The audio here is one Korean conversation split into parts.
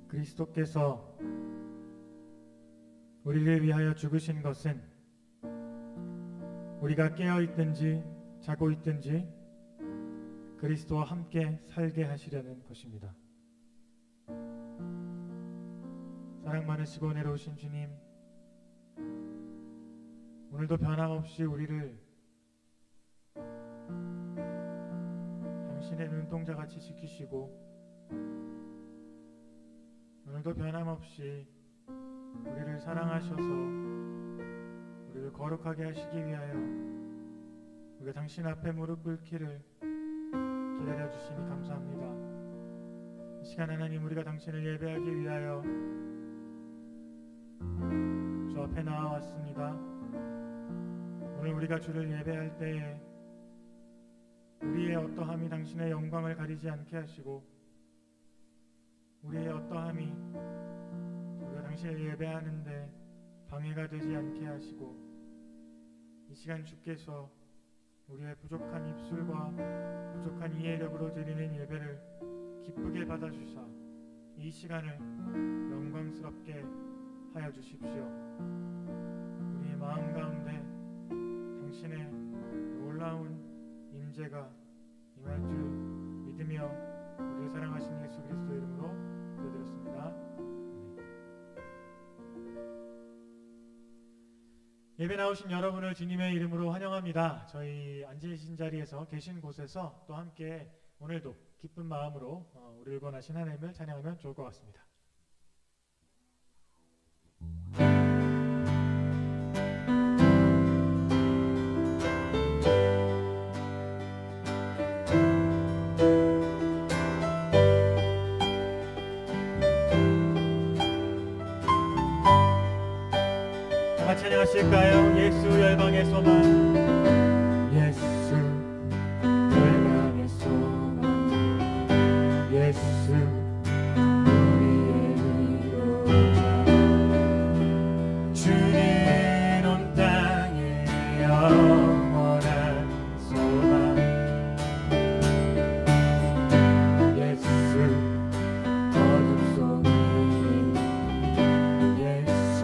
그리스도께서 우리를 위하여 죽으신 것은 우리가 깨어 있든지 자고 있든지 그리스도와 함께 살게 하시려는 것입니다. 사랑 많으시고 은혜로우신 주님, 오늘도 변함없이 우리를 당신의 눈동자같이 지키시고 오늘도 변함없이 우리를 사랑하셔서 우리를 거룩하게 하시기 위하여 우리가 당신 앞에 무릎 꿇기를 기다려주시니 감사합니다. 이 시간 하나님, 우리가 당신을 예배하기 위하여 주 앞에 나와왔습니다. 오늘 우리가 주를 예배할 때에 우리의 어떠함이 당신의 영광을 가리지 않게 하시고 우리의 어떠함이 우리가 당신을 예배하는데 방해가 되지 않게 하시고 이 시간 주께서 우리의 부족한 입술과 부족한 이해력으로 드리는 예배를 기쁘게 받아주사 이 시간을 영광스럽게 하여 주십시오. 우리의 마음 가운데 당신의 놀라운 임재가 임할 줄 믿으며 우리를 사랑하신 예수 그리스도 이름으로 기도드렸습니다. 예배 나오신 여러분을 주님의 이름으로 환영합니다. 저희 앉으신 자리에서 계신 곳에서 또 함께 오늘도 기쁜 마음으로 우리를 권하신 하나님을 찬양하면 좋을 것 같습니다. 찬양하실까요? 예수 열방의 소망, 예수 열방의 소망, 예수 우리의 위로자, 주는 온 땅의 영원한 소망, 예수 어둠 속에 예수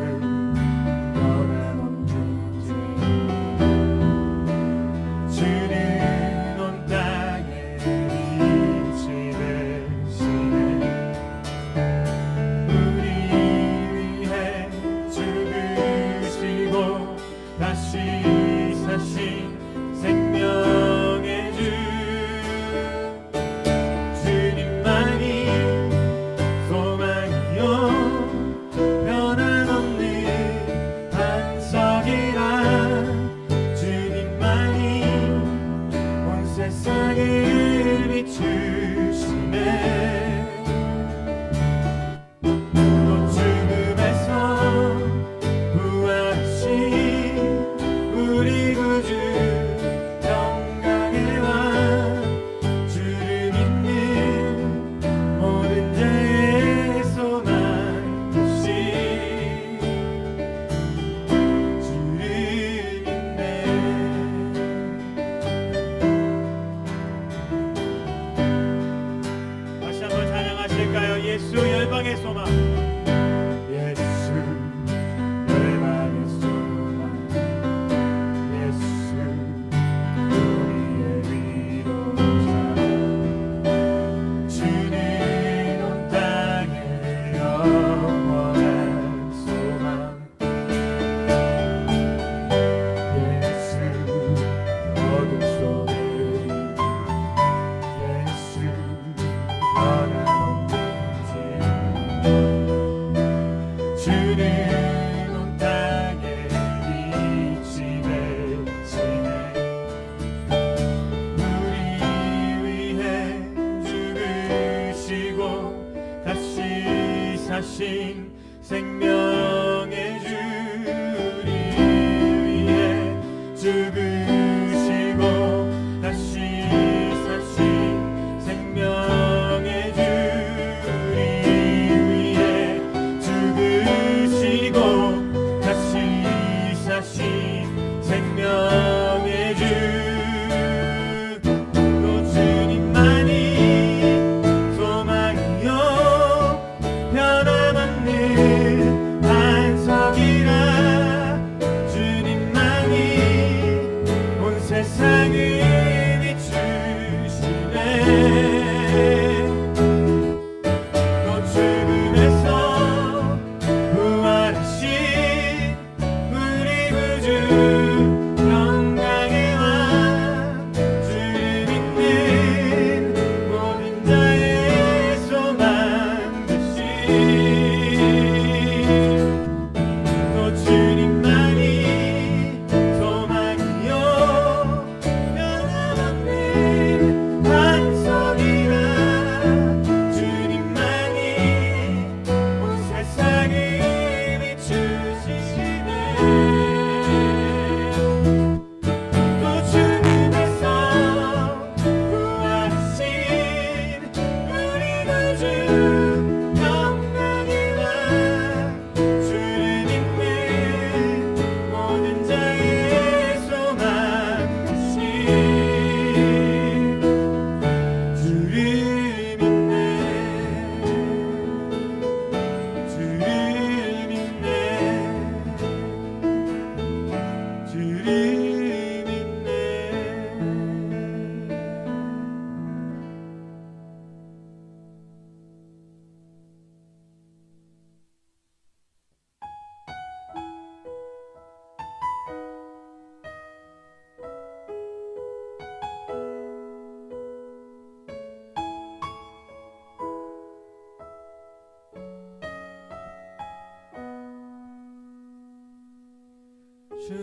주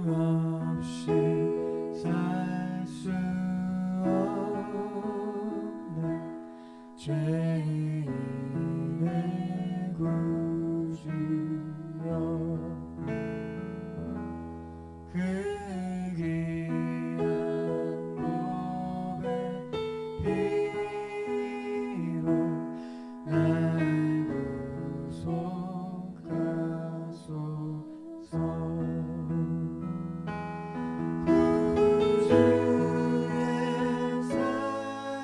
없이 살 수 없는 죄인의 구주여 그 귀한 보배 피로 날 구속하소서 구주의 사랑을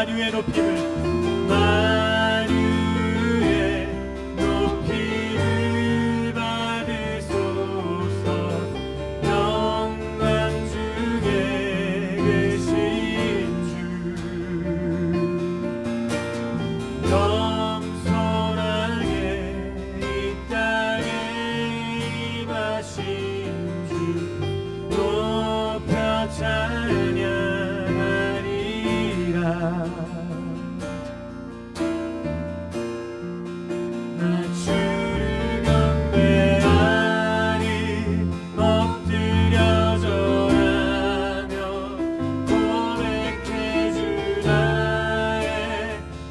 만유의 높임을 만유의 높임을 받으소서. 영광 중에 계신 주 겸손하게 이 땅에 임하신 주 높여 찬양하리라. 나 주를 경배하리 엎드려 절하며 고백해 주 나의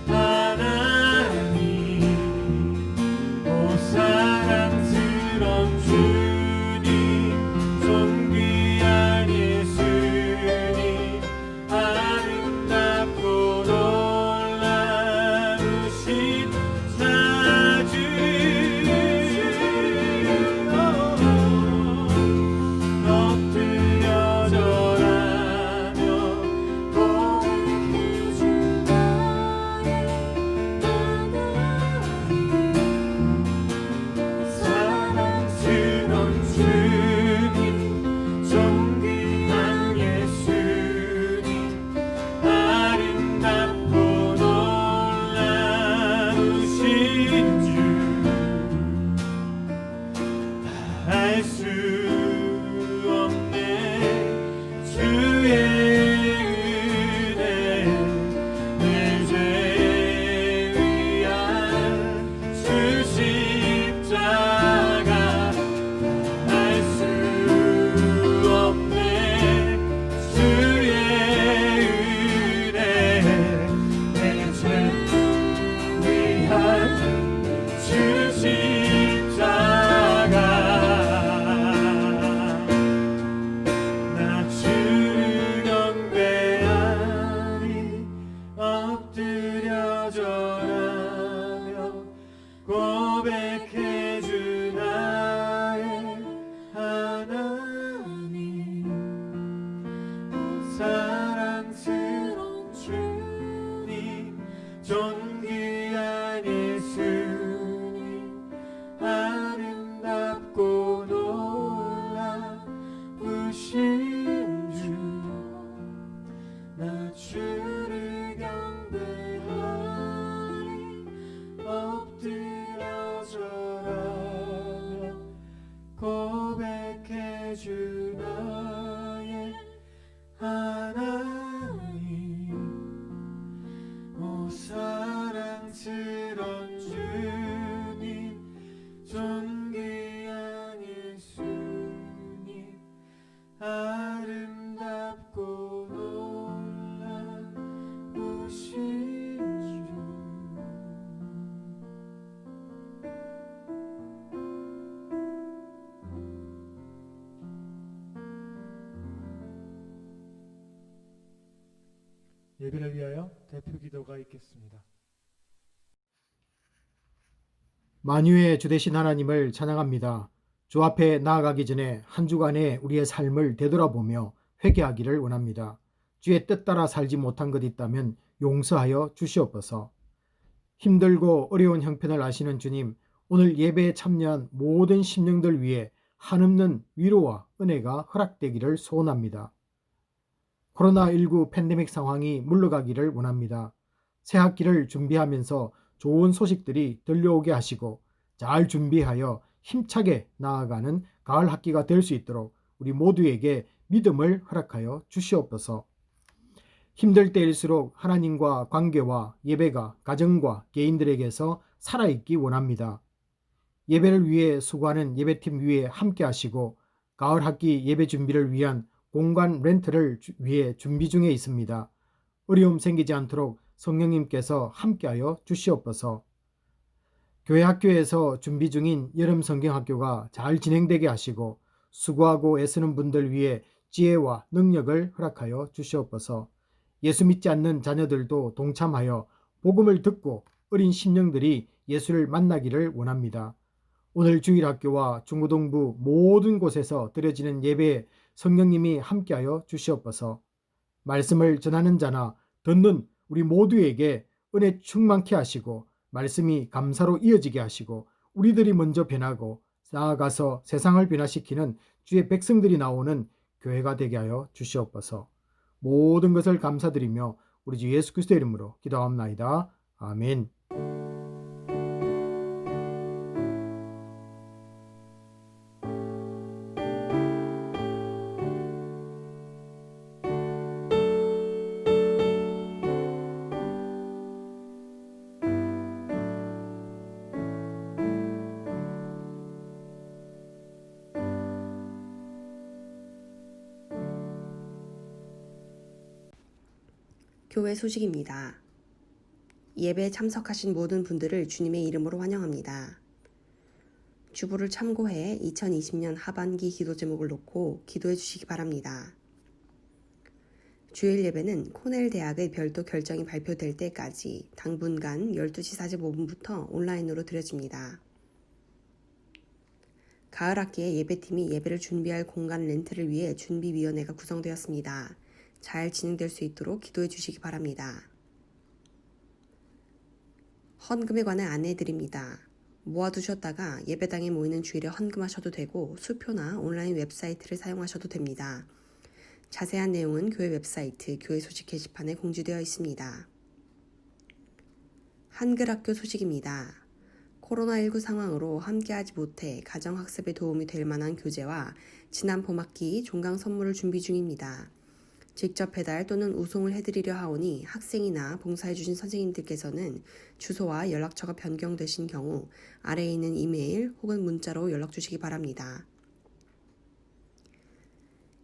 하나님. 오 사랑스러운 주님 존귀한 예수님 아름답고 놀라우신 자주 엎드려 절하며 고백해 주 나의 사랑스러운 주님 존귀한 예수님 아름답고 놀라우신 주 알 수 없네 주의 은혜 내 죄에 위한 주 십자가 알 수 없네 주의 은혜 내 죄 위한 주 십자가. 나 주를 경배하리 엎드려 절하며 고백해 주 나의 하나님. 사랑스러운 주님 존귀한 예수님 아름답고 놀라우신 주. 나 주를 경배하리 엎드려 절하며 고백해 주 나의 하나님. 오 사랑스러운 주님 존귀한 예수님 아름답고 놀라우신 주. 예배를 위하여 대표 기도가 있겠습니다. 만유의 주 되신 하나님을 찬양합니다. 주 앞에 나아가기 전에 한 주간의 우리의 삶을 되돌아보며 회개하기를 원합니다. 주의 뜻 따라 살지 못한 것 있다면 용서하여 주시옵소서. 힘들고 어려운 형편을 아시는 주님, 오늘 예배에 참여한 모든 심령들 위해 한없는 위로와 은혜가 허락되기를 소원합니다. 코로나19 팬데믹 상황이 물러가기를 원합니다. 새 학기를 준비하면서 좋은 소식들이 들려오게 하시고 잘 준비하여 힘차게 나아가는 가을 학기가 될 수 있도록 우리 모두에게 믿음을 허락하여 주시옵소서. 힘들 때일수록 하나님과 관계와 예배가 가정과 개인들에게서 살아있기 원합니다. 예배를 위해 수고하는 예배팀 위에 함께 하시고 가을 학기 예배 준비를 위한 공간 렌트를 위해 준비 중에 있습니다. 어려움 생기지 않도록 성령님께서 함께하여 주시옵소서. 교회 학교에서 준비 중인 여름 성경학교가 잘 진행되게 하시고 수고하고 애쓰는 분들 위해 지혜와 능력을 허락하여 주시옵소서. 예수 믿지 않는 자녀들도 동참하여 복음을 듣고 어린 심령들이 예수를 만나기를 원합니다. 오늘 주일학교와 중고등부 모든 곳에서 드려지는 예배에 성령님이 함께하여 주시옵소서. 말씀을 전하는 자나 듣는 우리 모두에게 은혜 충만케 하시고 말씀이 감사로 이어지게 하시고 우리들이 먼저 변하고 나아가서 세상을 변화시키는 주의 백성들이 나오는 교회가 되게 하여 주시옵소서. 모든 것을 감사드리며 우리 주 예수 그리스도의 이름으로 기도합나이다. 아멘. 교회 소식입니다. 예배에 참석하신 모든 분들을 주님의 이름으로 환영합니다. 주보를 참고해 2020년 하반기 기도 제목을 놓고 기도해 주시기 바랍니다. 주일 예배는 코넬 대학의 별도 결정이 발표될 때까지 당분간 12시 45분부터 온라인으로 드려집니다. 가을 학기에 예배팀이 예배를 준비할 공간 렌트를 위해 준비위원회가 구성되었습니다. 잘 진행될 수 있도록 기도해 주시기 바랍니다. 헌금에 관해 안내해드립니다. 모아두셨다가 예배당에 모이는 주일에 헌금하셔도 되고 수표나 온라인 웹사이트를 사용하셔도 됩니다. 자세한 내용은 교회 웹사이트 교회 소식 게시판에 공지되어 있습니다. 한글학교 소식입니다. 코로나19 상황으로 함께하지 못해 가정학습에 도움이 될 만한 교재와 지난 봄학기 종강 선물을 준비 중입니다. 직접 배달 또는 우송을 해드리려 하오니 학생이나 봉사해주신 선생님들께서는 주소와 연락처가 변경되신 경우 아래에 있는 이메일 혹은 문자로 연락 주시기 바랍니다.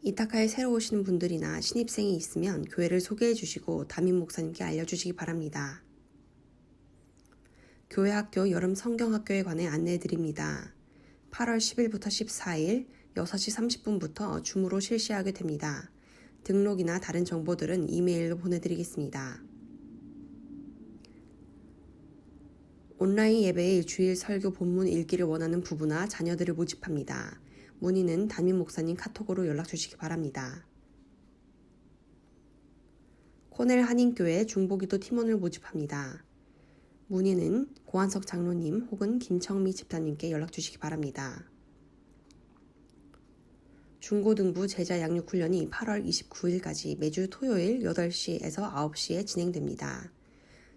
이타카에 새로 오시는 분들이나 신입생이 있으면 교회를 소개해 주시고 담임 목사님께 알려주시기 바랍니다. 교회 학교 여름 성경학교에 관해 안내해 드립니다. 8월 10일부터 14일 6시 30분부터 줌으로 실시하게 됩니다. 등록이나 다른 정보들은 이메일로 보내드리겠습니다. 온라인 예배의 주일 설교 본문 읽기를 원하는 부부나 자녀들을 모집합니다. 문의는 담임 목사님 카톡으로 연락 주시기 바랍니다. 코넬 한인교회 중보기도 팀원을 모집합니다. 문의는 고한석 장로님 혹은 김청미 집사님께 연락 주시기 바랍니다. 중고등부 제자 양육훈련이 8월 29일까지 매주 토요일 8시에서 9시에 진행됩니다.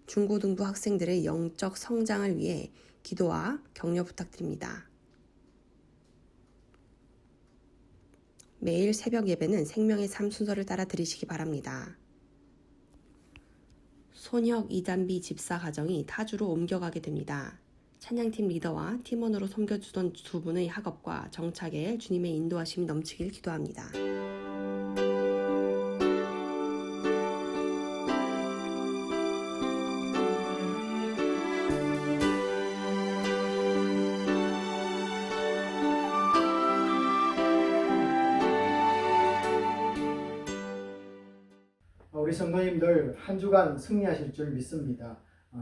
중고등부 학생들의 영적 성장을 위해 기도와 격려 부탁드립니다. 매일 새벽 예배는 생명의 삶 순서를 따라 드리시기 바랍니다. 손혁 이단비 집사 가정이 타주로 옮겨가게 됩니다. 찬양팀 리더와 팀원으로 섬겨주던 두 분의 학업과 정착에 주님의 인도하심이 넘치길 기도합니다. 우리 성도님들 한 주간 승리하실 줄 믿습니다.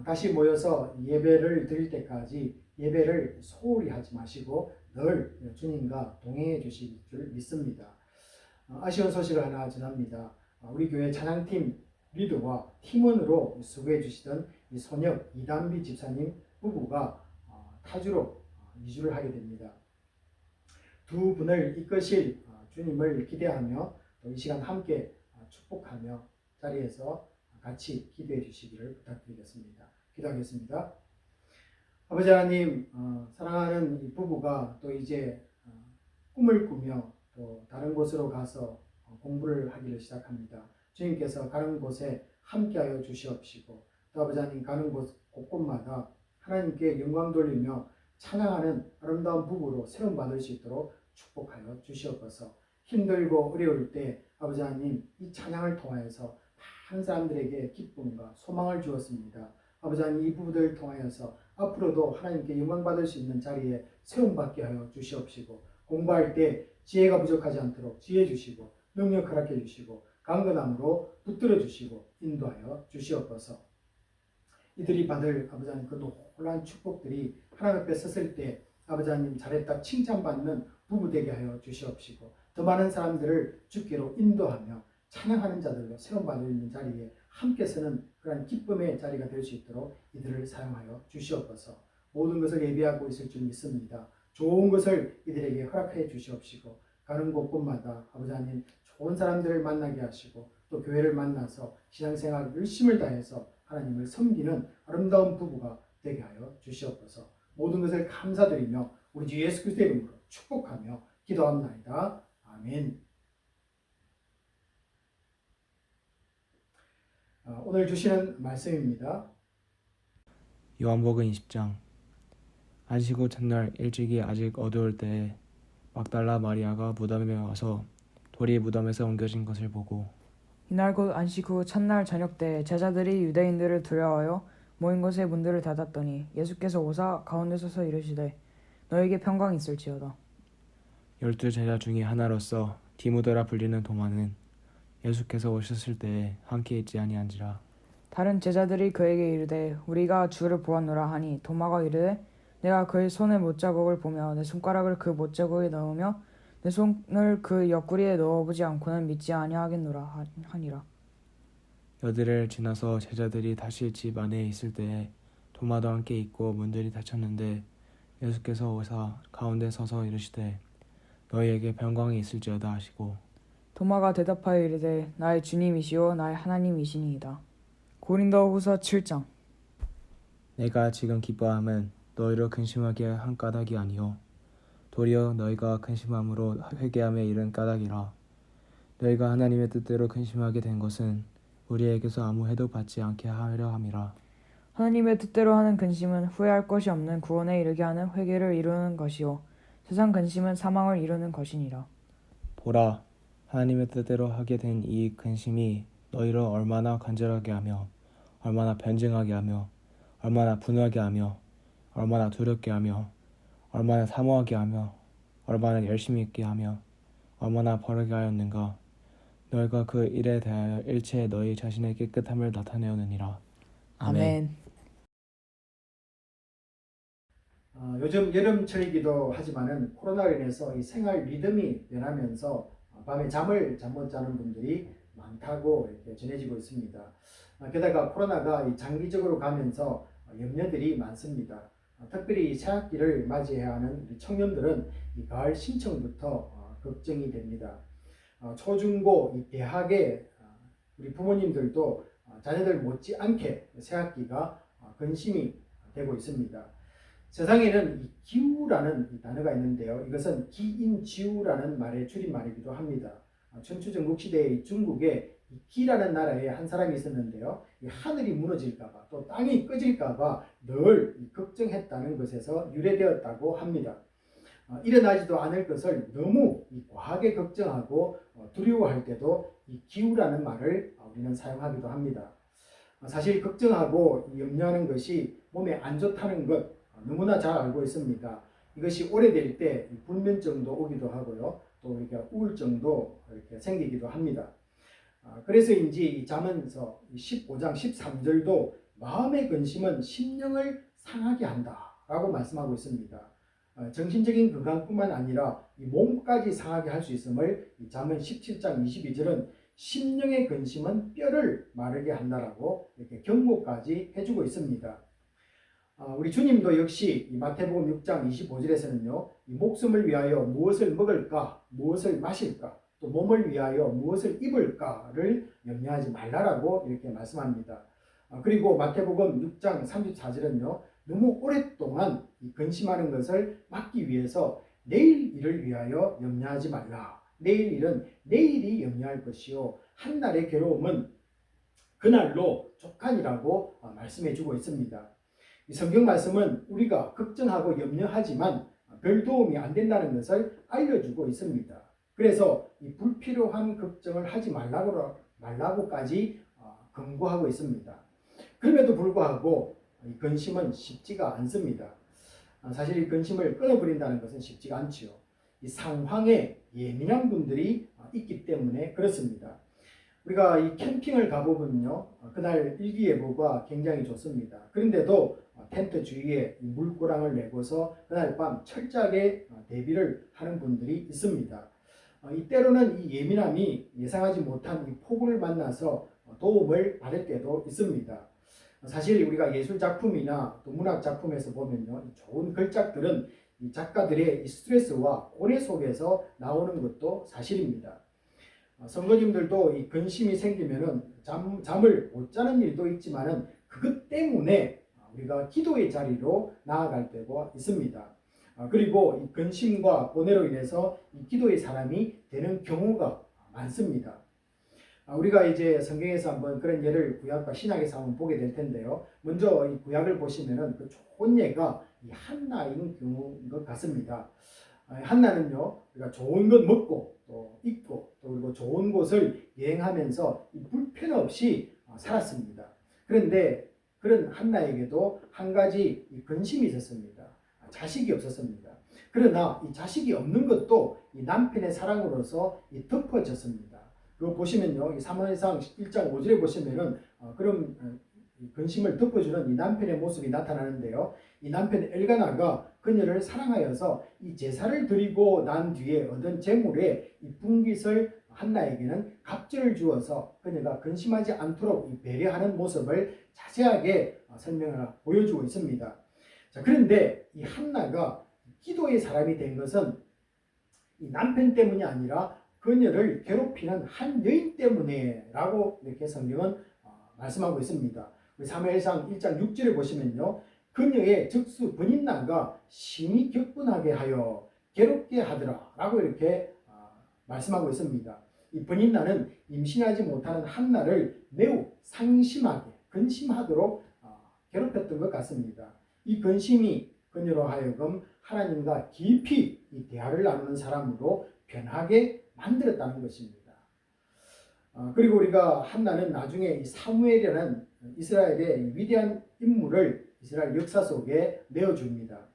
다시 모여서 예배를 드릴 때까지 예배를 소홀히 하지 마시고 늘 주님과 동행해 주실 줄 믿습니다. 아쉬운 소식을 하나 전합니다. 우리 교회 찬양팀 리더와 팀원으로 수고해 주시던 이 손혁 이단비 집사님 부부가 타주로 이주를 하게 됩니다. 두 분을 이끄실 주님을 기대하며 또 이 시간 함께 축복하며 자리에서 같이 기도해 주시기를 부탁드리겠습니다. 기도하겠습니다. 아버지 하나님, 사랑하는 이 부부가 또 이제 꿈을 꾸며 또 다른 곳으로 가서 공부를 하기를 시작합니다. 주님께서 가는 곳에 함께하여 주시옵시고 또 아버지 하나님 가는 곳 곳곳마다 하나님께 영광 돌리며 찬양하는 아름다운 부부로 세움받을 수 있도록 축복하여 주시옵소서. 힘들고 어려울 때 아버지 하나님 이 찬양을 통하여서 많은 사람들에게 기쁨과 소망을 주었습니다. 아버지 하나님 이 부부들을 통하여서 앞으로도 하나님께 영광 받을 수 있는 자리에 세움받게 하여 주시옵시고 공부할 때 지혜가 부족하지 않도록 지혜 주시고 능력 허락해 주시고 강건함으로 붙들어 주시고 인도하여 주시옵소서. 이들이 받을 아버지 하나님 그 놀라운 축복들이 하나님 앞에 섰을 때 아버지 하나님 잘했다 칭찬받는 부부 되게 하여 주시옵시고 더 많은 사람들을 주께로 인도하며 찬양하는 자들로 세움받을 있는 자리에 함께 서는 그러한 기쁨의 자리가 될 수 있도록 이들을 사용하여 주시옵소서. 모든 것을 예비하고 있을 줄 믿습니다. 좋은 것을 이들에게 허락해 주시옵시고 가는 곳곳마다 아버지 하나님 좋은 사람들을 만나게 하시고 또 교회를 만나서 신앙생활 열심을 다해서 하나님을 섬기는 아름다운 부부가 되게 하여 주시옵소서. 모든 것을 감사드리며 우리 주 예수 그리스도의 이름으로 축복하며 기도합나이다. 아멘. 오늘 주시는 말씀입니다. 요한복음 20장. 안식후 첫날 일찍이 아직 어두울 때에 막달라 마리아가 무덤에 와서 돌이 무덤에서 옮겨진 것을 보고 이날 곧 안식 후 첫날 저녁 때 제자들이 유대인들을 두려워하여 모인 곳의 문들을 닫았더니 예수께서 오사 가운데 서서 이르시되 너에게 평강이 있을지어다. 12 제자 중에 하나로서 디모데라 불리는 도마는 예수께서 오셨을 때에 함께 있지 아니한지라. 다른 제자들이 그에게 이르되 우리가 주를 보았노라 하니 도마가 이르되 내가 그의 손의 못자국을 보며 내 손가락을 그 못자국에 넣으며 내 손을 그 옆구리에 넣어보지 않고는 믿지 아니하겠노라 하니라. 여드를 지나서 제자들이 다시 집 안에 있을 때에 도마도 함께 있고 문들이 닫혔는데 예수께서 오사 가운데 서서 이르시되 너희에게 평강이 있을지어다 하시고 도마가 대답하여 이르되 나의 주님이시오 나의 하나님이시니이다. 고린도후서 7장. 내가 지금 기뻐함은 너희를 근심하게 한 까닭이 아니요 도리어 너희가 근심함으로 회개함에 이른 까닭이라. 너희가 하나님의 뜻대로 근심하게 된 것은 우리에게서 아무 해도 받지 않게 하려 함이라. 하나님의 뜻대로 하는 근심은 후회할 것이 없는 구원에 이르게 하는 회개를 이루는 것이요 세상 근심은 사망을 이루는 것이니라. 보라, 하나님의 뜻대로 하게 된 이 근심이 너희를 얼마나 간절하게 하며 얼마나 변증하게 하며 얼마나 분하게 하며 얼마나 두렵게 하며 얼마나 사모하게 하며 얼마나 열심히 있게 하며 얼마나 벌하게 하였는가. 너희가 그 일에 대하여 일체 너희 자신의 깨끗함을 나타내었느니라. 아멘. 요즘 여름철이기도 하지만은 코로나로 인해서 이 생활 리듬이 변하면서 밤에 잠을 잠 못 자는 분들이 많다고 이렇게 전해지고 있습니다. 게다가 코로나가 이 장기적으로 가면서 염려들이 많습니다. 특별히 새학기를 맞이해야 하는 우리 청년들은 이 가을 신청부터 걱정이 됩니다. 초중고 이 대학에 우리 부모님들도 자녀들 못지않게 새학기가 근심이 되고 있습니다. 세상에는 이 기후라는 이 단어가 있는데요. 이것은 기인지우라는 말의 줄임말이기도 합니다.春秋전국시대의 중국에 이 기라는 나라에 한 사람이 있었는데요. 이 하늘이 무너질까봐 또 땅이 꺼질까봐 늘 걱정했다는 것에서 유래되었다고 합니다. 일어나지도 않을 것을 너무 과하게 걱정하고 두려워할 때도 이 기후라는 말을 우리는 사용하기도 합니다. 사실 걱정하고 염려하는 것이 몸에 안 좋다는 것 너무나 잘 알고 있습니다. 이것이 오래될 때 불면증도 오기도 하고요. 또 이렇게 우울증도 이렇게 생기기도 합니다. 그래서인지 이 잠언서 15장 13절도 마음의 근심은 심령을 상하게 한다라고 말씀하고 있습니다. 정신적인 건강뿐만 아니라 이 몸까지 상하게 할 수 있음을 이 잠언 17장 22절은 심령의 근심은 뼈를 마르게 한다라고 이렇게 경고까지 해주고 있습니다. 우리 주님도 역시 이 마태복음 6장 25절에서는요, 이 목숨을 위하여 무엇을 먹을까, 무엇을 마실까, 또 몸을 위하여 무엇을 입을까를 염려하지 말라라고 이렇게 말씀합니다. 그리고 마태복음 6장 34절은요, 너무 오랫동안 이 근심하는 것을 막기 위해서 내일 일을 위하여 염려하지 말라. 내일 일은 내일이 염려할 것이요, 한 날의 괴로움은 그날로 족하니라고 말씀해주고 있습니다. 이 성경 말씀은 우리가 걱정하고 염려하지만 별 도움이 안 된다는 것을 알려주고 있습니다. 그래서 이 불필요한 걱정을 하지 말라고까지 권고하고 있습니다. 그럼에도 불구하고 이 근심은 쉽지가 않습니다. 사실 이 근심을 끊어버린다는 것은 쉽지가 않지요. 이 상황에 예민한 분들이 있기 때문에 그렇습니다. 우리가 이 캠핑을 가보면요, 그날 일기예보가 굉장히 좋습니다. 그런데도 텐트 주위에 물고랑을 내고서 그날 밤 철저하게 대비를 하는 분들이 있습니다. 이때로는 이 예민함이 예상하지 못한 이 폭우를 만나서 도움을 받을 때도 있습니다. 사실 우리가 예술 작품이나 또 문학 작품에서 보면요, 이 좋은 걸작들은 이 작가들의 이 스트레스와 고뇌 속에서 나오는 것도 사실입니다. 성도님들도 이 근심이 생기면은 잠을 못 자는 일도 있지만은 그것 때문에 우리가 기도의 자리로 나아갈 때가 있습니다. 그리고 이 근심과 고뇌로 인해서 이 기도의 사람이 되는 경우가 많습니다. 우리가 이제 성경에서 한번 그런 예를 구약과 신약에서 한번 보게 될 텐데요. 먼저 이 구약을 보시면은 그 좋은 예가 이 한나인 경우인 것 같습니다. 한나는요, 우리가 좋은 것 먹고 또 입고 또 그리고 좋은 곳을 여행하면서 이 불편 없이 살았습니다. 그런데 그런 한나에게도 한 가지 이 근심이 있었습니다. 자식이 없었습니다. 그러나 이 자식이 없는 것도 이 남편의 사랑으로서 이 덮어졌습니다. 그거 보시면요, 이 사무엘상 1장 5절에 보시면은 그런 근심을 덮어주는 이 남편의 모습이 나타나는데요. 이 남편 엘가나가 그녀를 사랑하여서 이 제사를 드리고 난 뒤에 얻은 재물에 이 분깃을 한나에게는 갑절을 주어서 그녀가 근심하지 않도록 이 배려하는 모습을 자세하게 설명을 보여주고 있습니다. 자, 그런데 이 한나가 기도의 사람이 된 것은 이 남편 때문이 아니라 그녀를 괴롭히는 한 여인 때문에라고 이렇게 성경은 말씀하고 있습니다. 사무엘상 1장 6절에 보시면요, 그녀의 적수 브닛나가 심히 격분하게 하여 괴롭게 하더라 라고 이렇게 말씀하고 있습니다. 이 브닛나는 임신하지 못하는 한나를 매우 상심하게 근심하도록 괴롭혔던 것 같습니다. 이 근심이 그녀로 하여금 하나님과 깊이 이 대화를 나누는 사람으로 변하게 만들었다는 것입니다. 그리고 우리가 한나는 나중에 이 사무엘이라는 이스라엘의 위대한 인물을 이스라엘 역사 속에 내어줍니다.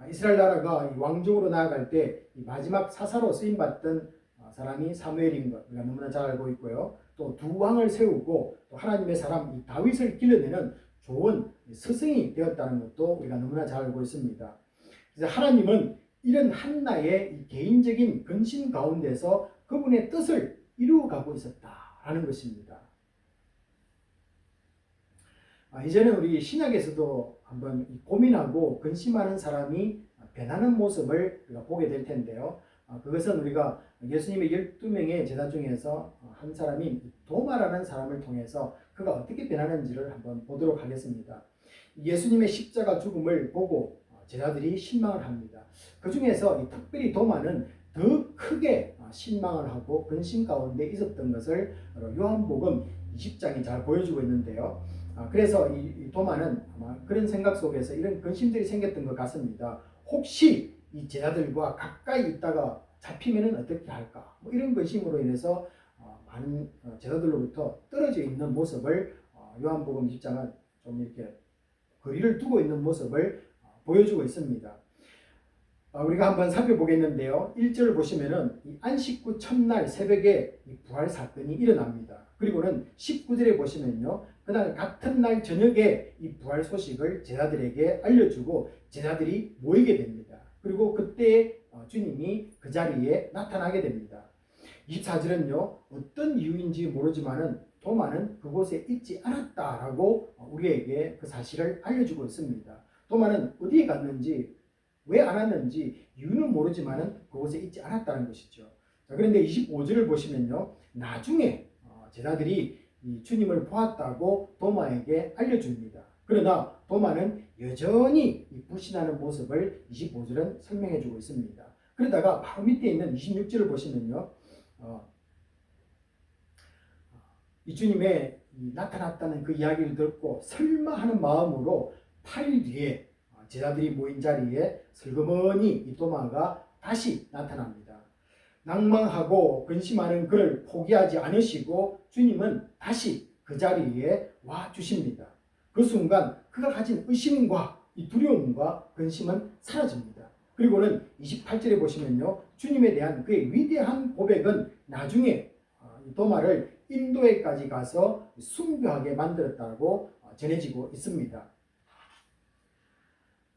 이스라엘 나라가 왕족으로 나아갈 때 마지막 사사로 쓰임받던 사람이 사무엘인 것 우리가 너무나 잘 알고 있고요. 또 두 왕을 세우고 또 하나님의 사람 이 다윗을 길러내는 좋은 스승이 되었다는 것도 우리가 너무나 잘 알고 있습니다. 그래서 하나님은 이런 한나의 이 개인적인 근심 가운데서 그분의 뜻을 이루어가고 있었다라는 것입니다. 이제는 우리 신약에서도 한번 고민하고 근심하는 사람이 변하는 모습을 우리가 보게 될 텐데요. 그것은 우리가 예수님의 12명의 제자 중에서 한 사람인 도마라는 사람을 통해서 그가 어떻게 변하는지를 한번 보도록 하겠습니다. 예수님의 십자가 죽음을 보고 제자들이 실망을 합니다. 그 중에서 특별히 도마는 더 크게 실망을 하고 근심 가운데 있었던 것을 요한복음 20장이 잘 보여주고 있는데요. 그래서 이 도마는 아마 그런 생각 속에서 이런 근심들이 생겼던 것 같습니다. 혹시 이 제자들과 가까이 있다가 잡히면 어떻게 할까? 뭐 이런 근심으로 인해서 많은 제자들로부터 떨어져 있는 모습을 요한복음 20장은 좀 이렇게 거리를 두고 있는 모습을 보여주고 있습니다. 우리가 한번 살펴보겠는데요. 1절을 보시면은 이 안식구 첫날 새벽에 이 부활 사건이 일어납니다. 그리고는 19절에 보시면요, 그날 같은 날 저녁에 이 부활 소식을 제자들에게 알려주고 제자들이 모이게 됩니다. 그리고 그때 주님이 그 자리에 나타나게 됩니다. 24절은요, 어떤 이유인지 모르지만은 도마는 그곳에 있지 않았다라고 우리에게 그 사실을 알려주고 있습니다. 도마는 어디에 갔는지 왜 안 왔는지 이유는 모르지만은 그곳에 있지 않았다는 것이죠. 자, 그런데 25절을 보시면요, 나중에 제자들이 이 주님을 보았다고 도마에게 알려줍니다. 그러나 도마는 여전히 부신하는 모습을 25절은 설명해주고 있습니다. 그러다가 바로 밑에 있는 26절을 보시면요, 이 주님의 나타났다는 그 이야기를 듣고 설마 하는 마음으로 8일 뒤에 제자들이 모인 자리에 슬그머니 이 도마가 다시 나타납니다. 낭망하고 근심하는 그를 포기하지 않으시고 주님은 다시 그 자리에 와 주십니다. 그 순간 그가 가진 의심과 이 두려움과 근심은 사라집니다. 그리고는 28절에 보시면요, 주님에 대한 그의 위대한 고백은 나중에 도마를 인도에까지 가서 순교하게 만들었다고 전해지고 있습니다.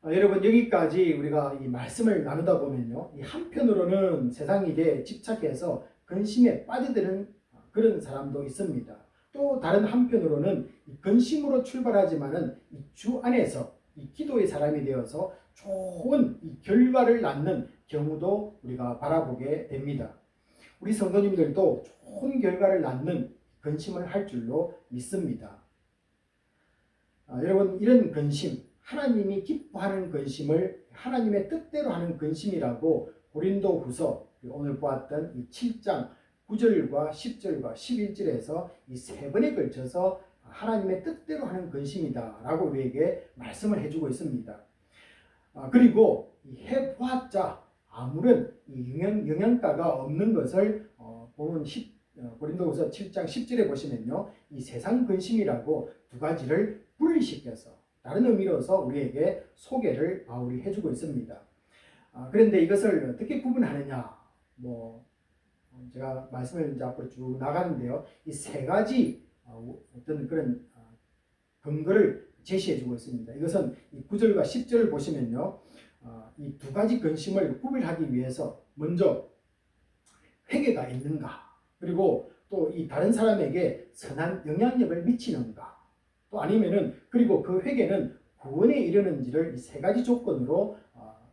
여러분, 여기까지 우리가 이 말씀을 나누다 보면요, 이 한편으로는 세상 일에 집착해서 근심에 빠져드는 그런 사람도 있습니다. 또 다른 한편으로는 이 근심으로 출발하지만은 이 주 안에서 이 기도의 사람이 되어서 좋은 이 결과를 낳는 경우도 우리가 바라보게 됩니다. 우리 성도님들도 좋은 결과를 낳는 근심을 할 줄로 믿습니다. 여러분, 이런 근심, 하나님이 기뻐하는 근심을 하나님의 뜻대로 하는 근심이라고 고린도후서 오늘 보았던 이 7장 9절과 10절과 11절에서 이 세 번에 걸쳐서 하나님의 뜻대로 하는 근심이다 라고 우리에게 말씀을 해주고 있습니다. 그리고 해보았자 아무런 영양가가 없는 것을 보면 고린도후서 7장 10절에 보시면요, 이 세상 근심이라고 두 가지를 분리시켜서 다른 의미로서 우리에게 소개를 바울이 해주고 있습니다. 그런데 이것을 어떻게 구분하느냐, 제가 말씀을 이제 앞으로 쭉 나가는데요, 이 세 가지 어떤 그런 근거를 제시해주고 있습니다. 이것은 이 9절과 10절을 보시면요, 이 두 가지 근심을 구별하기 위해서 먼저 회개가 있는가, 그리고 또 이 다른 사람에게 선한 영향력을 미치는가, 또 아니면은 그리고 그 회개는 구원에 이르는지를 이 세 가지 조건으로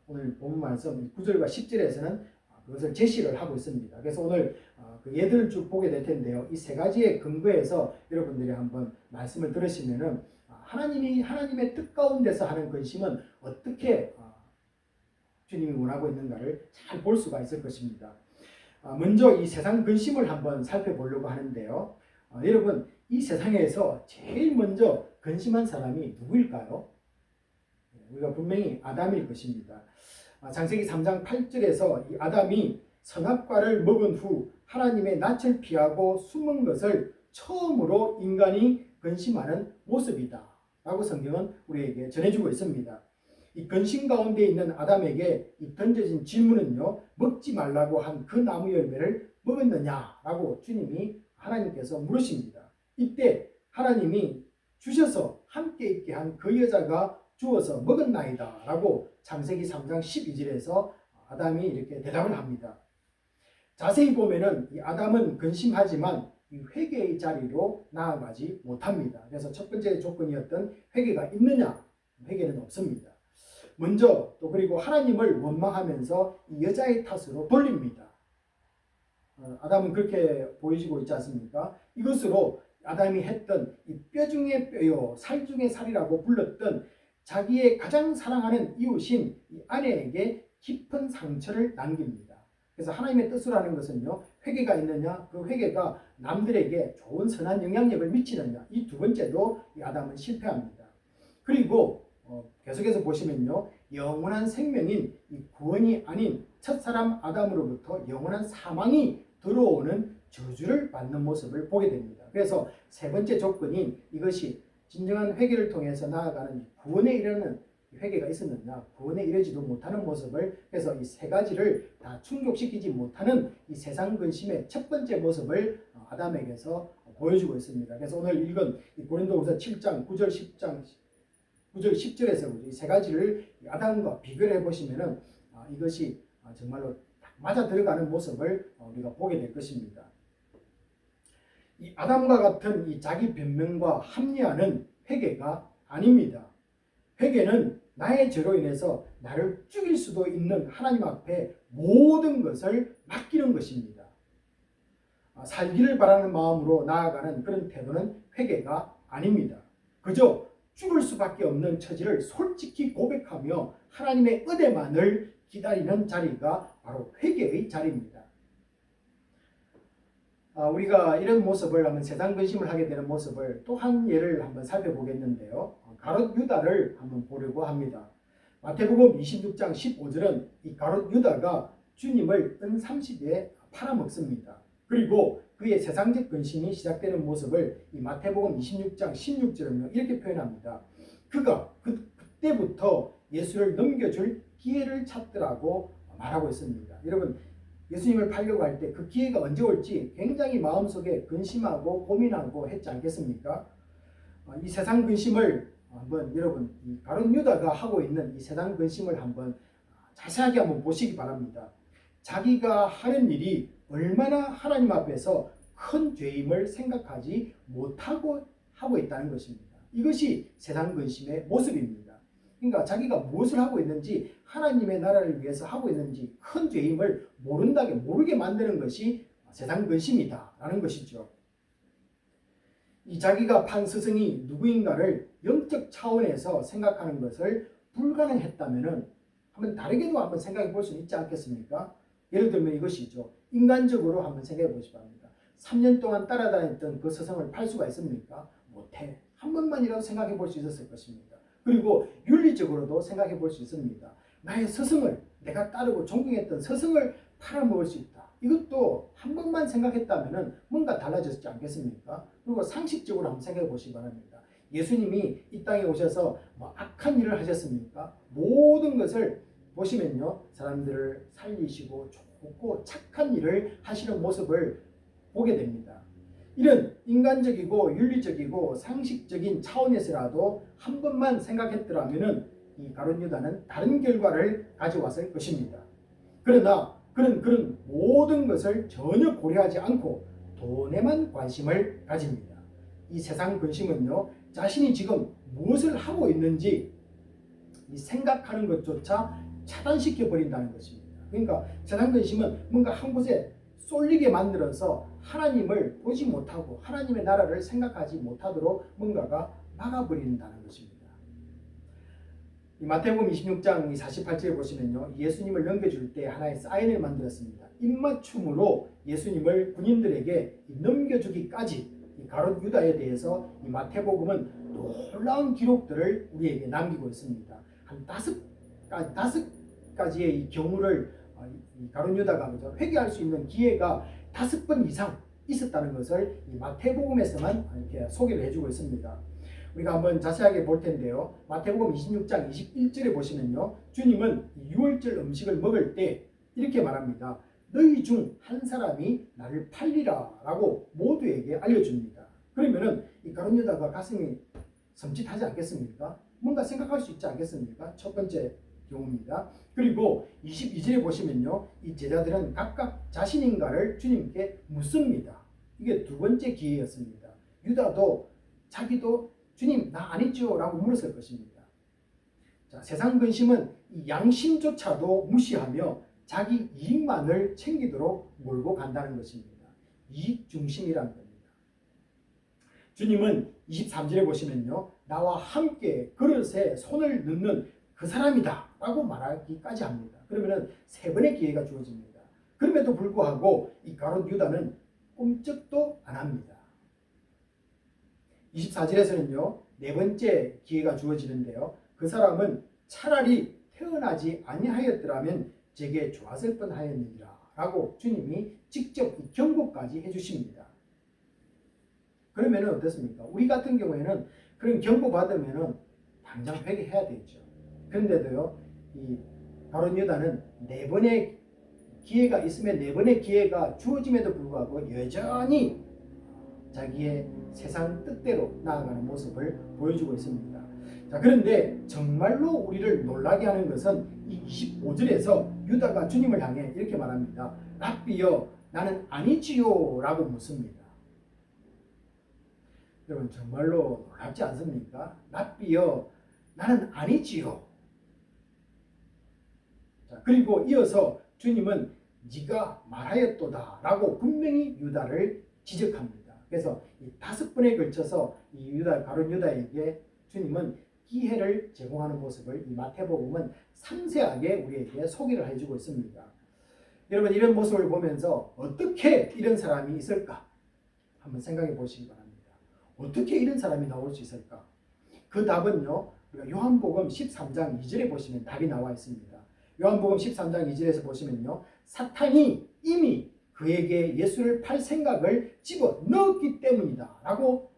오늘 본문 말씀 9절과 10절에서는 그것을 제시를 하고 있습니다. 그래서 오늘 그 예들을 쭉 보게 될 텐데요, 이 세 가지의 근거에서 여러분들이 한번 말씀을 들으시면은 하나님의 뜻 가운데서 하는 근심은 어떻게 주님이 원하고 있는가를 잘 볼 수가 있을 것입니다. 먼저 이 세상 근심을 한번 살펴보려고 하는데요, 여러분, 이 세상에서 제일 먼저 근심한 사람이 누구일까요? 우리가 분명히 아담일 것입니다. 창세기 3장 8절에서 이 아담이 선악과를 먹은 후 하나님의 낯을 피하고 숨은 것을 처음으로 인간이 근심하는 모습이다 라고 성경은 우리에게 전해주고 있습니다. 이 근심 가운데 있는 아담에게 이 던져진 질문은요, 먹지 말라고 한 그 나무 열매를 먹었느냐라고 하나님께서 물으십니다. 이때 하나님이 주셔서 함께 있게 한 그 여자가 주어서 먹었나이다 라고 창세기 3장 12절에서 아담이 이렇게 대답을 합니다. 자세히 보면은 이 아담은 근심하지만 이 회개의 자리로 나아가지 못합니다. 그래서 첫 번째 조건이었던 회개가 있느냐, 회개는 없습니다. 먼저 또 그리고 하나님을 원망하면서 이 여자의 탓으로 돌립니다. 아담은 그렇게 보여지고 있지 않습니까? 이것으로 아담이 했던 이 뼈 중에 뼈요 살 중에 살이라고 불렀던 자기의 가장 사랑하는 이웃인 이 아내에게 깊은 상처를 남깁니다. 그래서 하나님의 뜻으로 하는 것은요, 회개가 있느냐, 그 회개가 남들에게 좋은 선한 영향력을 미치느냐, 이 두 번째도 이 아담은 실패합니다. 그리고 계속해서 보시면요, 영원한 생명인 이 구원이 아닌 첫사람 아담으로부터 영원한 사망이 들어오는 저주를 받는 모습을 보게 됩니다. 그래서 세 번째 조건인 이것이 진정한 회개를 통해서 나아가는 구원에 이르는 회개가 있었느냐, 구원에 이르지도 못하는 모습을, 그래서 이 세 가지를 다 충족시키지 못하는 이 세상 근심의 첫 번째 모습을 아담에게서 보여주고 있습니다. 그래서 오늘 읽은 고린도후서 7장 9절 10절에서 이 세 가지를 아담과 비교를 해보시면은 이것이 정말로 맞아 들어가는 모습을 우리가 보게 될 것입니다. 이 아담과 같은 이 자기 변명과 합리화는 회개가 아닙니다. 회개는 나의 죄로 인해서 나를 죽일 수도 있는 하나님 앞에 모든 것을 맡기는 것입니다. 살기를 바라는 마음으로 나아가는 그런 태도는 회개가 아닙니다. 그저 죽을 수밖에 없는 처지를 솔직히 고백하며 하나님의 은혜만을 기다리는 자리가 바로 회개의 자리입니다. 우리가 이런 모습을 한번 세상 근심을 하게 되는 모습을 또 한 예를 한번 살펴보겠는데요, 가롯 유다를 한번 보려고 합니다. 마태복음 26장 15절은 이 가롯 유다가 주님을 은 30에 팔아먹습니다. 그리고 그의 세상적 근심이 시작되는 모습을 이 마태복음 26장 16절은요, 이렇게 표현합니다. 그가 그때부터 예수를 넘겨줄 기회를 찾더라고 말하고 있습니다. 여러분, 예수님을 팔려고 할 때 그 기회가 언제 올지 굉장히 마음속에 근심하고 고민하고 했지 않겠습니까? 이 세상 근심을 한번 여러분, 이 가룟 유다가 하고 있는 이 세상 근심을 한번 자세하게 한번 보시기 바랍니다. 자기가 하는 일이 얼마나 하나님 앞에서 큰 죄임을 생각하지 못하고 하고 있다는 것입니다. 이것이 세상 근심의 모습입니다. 그러니까 자기가 무엇을 하고 있는지, 하나님의 나라를 위해서 하고 있는지 큰 죄임을 모르게 만드는 것이 세상 근심이다라는 것이죠. 이 자기가 판 스승이 누구인가를 영적 차원에서 생각하는 것을 불가능했다면은 한번 다르게도 한번 생각해 볼 수 있지 않겠습니까? 예를 들면 이것이죠. 인간적으로 한번 생각해 보시기 바랍니다. 3년 동안 따라다녔던 그 스승을 팔 수가 있습니까? 못해. 한 번만이라도 생각해 볼 수 있었을 것입니다. 그리고 윤리적으로도 생각해 볼 수 있습니다. 나의 스승을, 내가 따르고 존경했던 스승을 팔아먹을 수 있다. 이것도 한 번만 생각했다면 뭔가 달라졌지 않겠습니까? 그리고 상식적으로 한번 생각해 보시기 바랍니다. 예수님이 이 땅에 오셔서 뭐 악한 일을 하셨습니까? 모든 것을 보시면요, 사람들을 살리시고 좋고 착한 일을 하시는 모습을 보게 됩니다. 이런 인간적이고 윤리적이고 상식적인 차원에서라도 한 번만 생각했더라면 이 가룟 유다는 다른 결과를 가져왔을 것입니다. 그러나 그런 모든 것을 전혀 고려하지 않고 돈에만 관심을 가집니다. 이 세상 근심은요, 자신이 지금 무엇을 하고 있는지 이 생각하는 것조차 차단시켜 버린다는 것입니다. 그러니까 세상 근심은 뭔가 한 곳에 쏠리게 만들어서 하나님을 보지 못하고 하나님의 나라를 생각하지 못하도록 뭔가가 막아버린다는 것입니다. 이 마태복음 26장 48절에 보시면요, 예수님을 넘겨줄 때 하나의 사인을 만들었습니다. 입맞춤으로 예수님을 군인들에게 넘겨주기까지 이 가룟 유다에 대해서 이 마태복음은 놀라운 기록들을 우리에게 남기고 있습니다. 한 다섯 가지의 이 경우를 이 가룟 유다가 회개할 수 있는 기회가 5번 이상 있었다는 것을 이 마태복음에서만 이렇게 소개를 해주고 있습니다. 우리가 한번 자세하게 볼 텐데요. 마태복음 26장 21절에 보시면요, 주님은 유월절 음식을 먹을 때 이렇게 말합니다. 너희 중 한 사람이 나를 팔리라 라고 모두에게 알려줍니다. 그러면은 이 가룟 유다가 가슴이 섬찟하지 않겠습니까? 뭔가 생각할 수 있지 않겠습니까? 첫 번째 경우입니다. 그리고 22절에 보시면요, 이 제자들은 각각 자신인가를 주님께 묻습니다. 이게 두 번째 기회였습니다. 유다도 자기도 주님 나 아니죠 라고 물었을 것입니다. 자, 세상 근심은 이 양심조차도 무시하며 자기 이익만을 챙기도록 몰고 간다는 것입니다. 이익 중심이라는 겁니다. 주님은 23절에 보시면요, 나와 함께 그릇에 손을 넣는 그 사람이다 라고 말하기까지 합니다. 그러면 3번의 기회가 주어집니다. 그럼에도 불구하고 이 가룟 유다는 꼼짝도 안 합니다. 24절에서는요, 4번째 기회가 주어지는데요, 그 사람은 차라리 태어나지 아니하였더라면 제게 좋았을 뻔하였느니라 라고 주님이 직접 경고까지 해주십니다. 그러면 어떻습니까? 우리 같은 경우에는 그런 경고 받으면 당장 회개해야 되죠. 그런데도요, 이 가룟 유다는 4번의 기회가 있으면 4번의 기회가 주어짐에도 불구하고 여전히 자기의 세상 뜻대로 나아가는 모습을 보여주고 있습니다. 자, 그런데 정말로 우리를 놀라게 하는 것은 이 25절에서 유다가 주님을 향해 이렇게 말합니다. 랍비여 나는 아니지요 라고 묻습니다. 여러분 정말로 놀랍지 않습니까? 랍비여 나는 아니지요. 자, 그리고 이어서 주님은 네가 말하였도다 라고 분명히 유다를 지적합니다. 그래서 이 5번에 걸쳐서 이 가룟 유다에게 주님은 기회를 제공하는 모습을 이 마태복음은 상세하게 우리에게 소개를 해주고 있습니다. 여러분 이런 모습을 보면서 어떻게 이런 사람이 있을까 한번 생각해 보시기 바랍니다. 어떻게 이런 사람이 나올 수 있을까? 그 답은요, 요한복음 13장 2절에 보시면 답이 나와 있습니다. 요한복음 13장 2절에서 보시면요, 사탄이 이미 그에게 예수를 팔 생각을 집어넣었기 때문이다 라고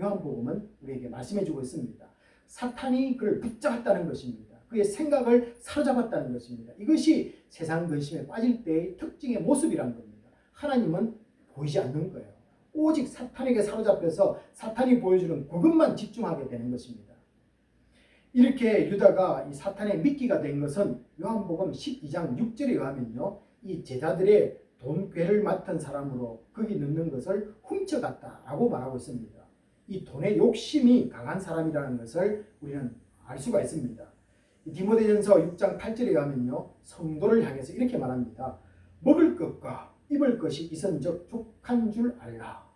요한복음은 우리에게 말씀해주고 있습니다. 사탄이 그를 붙잡았다는 것입니다. 그의 생각을 사로잡았다는 것입니다. 이것이 세상 근심에 빠질 때의 특징의 모습이라는 겁니다. 하나님은 보이지 않는 거예요. 오직 사탄에게 사로잡혀서 사탄이 보여주는 그것만 집중하게 되는 것입니다. 이렇게 유다가 이 사탄의 미끼가 된 것은 요한복음 12장 6절에 의하면요, 이 제자들의 돈괴를 맡은 사람으로 거기 넣는 것을 훔쳐갔다라고 말하고 있습니다. 이 돈의 욕심이 강한 사람이라는 것을 우리는 알 수가 있습니다. 디모데전서 6장 8절에 가면요, 성도를 향해서 이렇게 말합니다. 먹을 것과 입을 것이 있은즉 족한 줄 알라.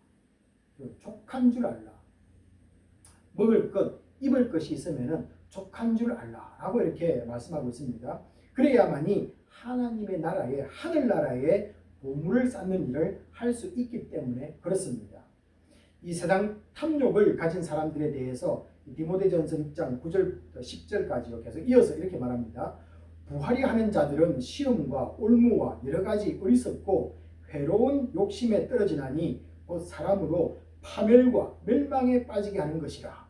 족한 줄 알라. 먹을 것, 입을 것이 있으면은 족한 줄 알라라고 이렇게 말씀하고 있습니다. 그래야만이 하나님의 나라에, 하늘나라에 보물을 쌓는 일을 할 수 있기 때문에 그렇습니다. 이 세상 탐욕을 가진 사람들에 대해서 디모데전서 6장 9절부터 10절까지 계속 이어서 이렇게 말합니다. 부활이 하는 자들은 시험과 올무와 여러 가지 어리석고 괴로운 욕심에 떨어지나니 곧 사람으로 파멸과 멸망에 빠지게 하는 것이라.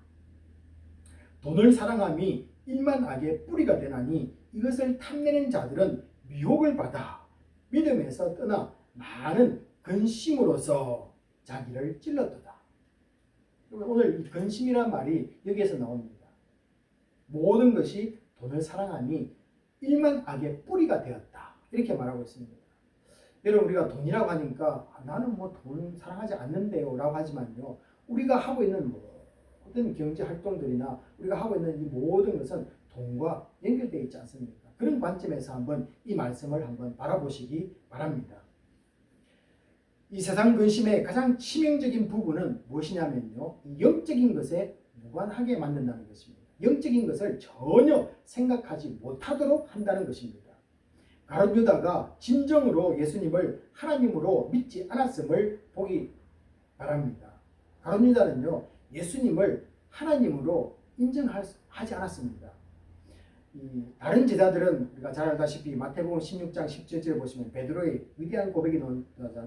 돈을 사랑함이 일만 악의 뿌리가 되나니 이것을 탐내는 자들은 미혹을 받아 믿음에서 떠나 많은 근심으로서 자기를 찔렀도다. 오늘 이 근심이란 말이 여기에서 나옵니다. 모든 것이 돈을 사랑함이 일만 악의 뿌리가 되었다. 이렇게 말하고 있습니다. 여러분, 우리가 돈이라고 하니까 나는 뭐 돈 사랑하지 않는데요 라고 하지만요, 우리가 하고 있는 모든 경제 활동들이나 우리가 하고 있는 이 모든 것은 돈과 연결되어 있지 않습니까? 그런 관점에서 한번 이 말씀을 한번 바라보시기 바랍니다. 이 세상 근심의 가장 치명적인 부분은 무엇이냐면요, 영적인 것에 무관하게 만든다는 것입니다. 영적인 것을 전혀 생각하지 못하도록 한다는 것입니다. 가룟 유다가 진정으로 예수님을 하나님으로 믿지 않았음을 보기 바랍니다. 가룟 유다는요, 예수님을 하나님으로 인정하지 않았습니다. 다른 제자들은 우리가 잘 알다시피 마태복음 16장 17절에 보시면 베드로의 위대한 고백이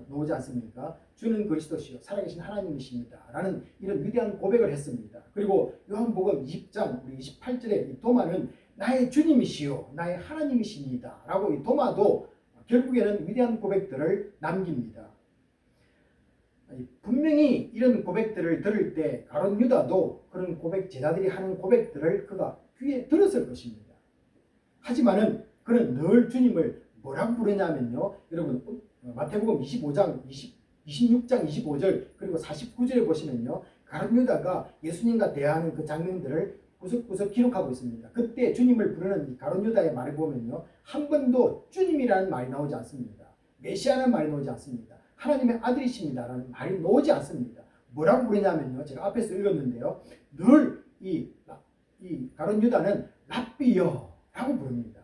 나오지 않습니까? 주는 그리스도시요 살아계신 하나님이십니다 라는 이런 위대한 고백을 했습니다. 그리고 요한복음 20장 28절에 이 도마는 나의 주님이시요 나의 하나님이십니다 라고 이 도마도 결국에는 위대한 고백들을 남깁니다. 분명히 이런 고백들을 들을 때 가룟 유다도 그런 고백, 제자들이 하는 고백들을 그가 귀에 들었을 것입니다. 하지만은 그는 늘 주님을 뭐라고 부르냐면요, 여러분 마태복음 26장 25절 그리고 49절에 보시면요, 가룟 유다가 예수님과 대화하는 그 장면들을 구석구석 기록하고 있습니다. 그때 주님을 부르는 가룟 유다의 말을 보면요, 한 번도 주님이라는 말이 나오지 않습니다. 메시아라는 말이 나오지 않습니다. 하나님의 아들이십니다라는 말이 나오지 않습니다. 뭐라고 부르냐면요, 제가 앞에서 읽었는데요, 늘 이 가룟 유다는 랍비여 라고 부릅니다.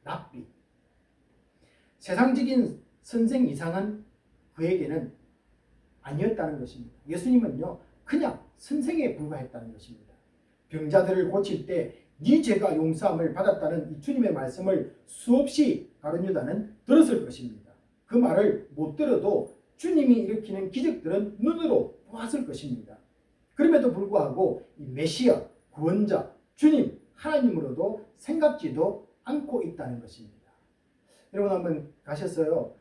랍비. 세상적인 선생 이상은 그에게는 아니었다는 것입니다. 예수님은요, 그냥 선생에 불과했다는 것입니다. 병자들을 고칠 때 네 죄가 용서함을 받았다는 이 주님의 말씀을 수없이 가룟 유다는 들었을 것입니다. 그 말을 못 들어도 주님이 일으키는 기적들은 눈으로 보았을 것입니다. 그럼에도 불구하고 이 메시아, 구원자, 주님, 하나님으로도 생각지도 않고 있다는 것입니다. 여러분 한번 가셨어요.